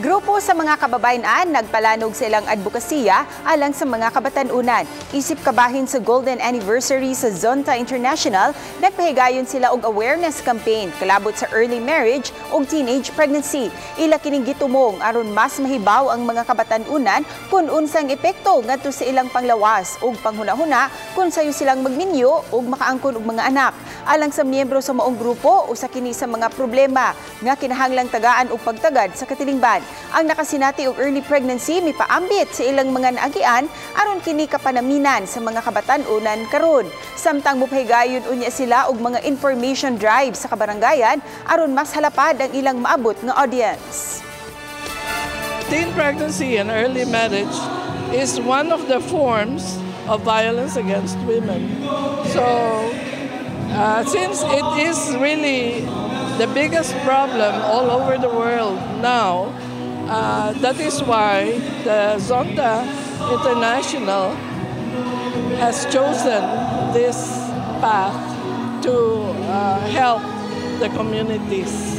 Grupo sa mga kababayan nagpalanog sa ilang advokasya alang sa mga kabatanunan. Isip kabahin sa Golden Anniversary sa Zonta International, nagpahigayon sila og awareness campaign kalabot sa early marriage ug teenage pregnancy. Ila kining gitumong aron mas mahibaw ang mga kabatanunan kung unsang epekto ngadto sa ilang panglawas ug panghuna-huna kung sayo silang magminyo ug makaangkon og mga anak. Alang sa miyembro sa maong grupo, usa kini sa mga problema nga kinahanglang tagaan og pagtagad sa katilingban. Ang nakasinati og early pregnancy mipaambit sa ilang mga naagian aron kini kapanaminan sa mga kabatanunan karon. Samtang mupahigayon unya sila og mga information drive sa kabarangayan aron mas halapad ang ilang maabot nga audience. Teen pregnancy and early marriage is one of the forms of violence against women. So, since it is really the biggest problem all over the world now, that is why the Zonta International has chosen this path to help the communities.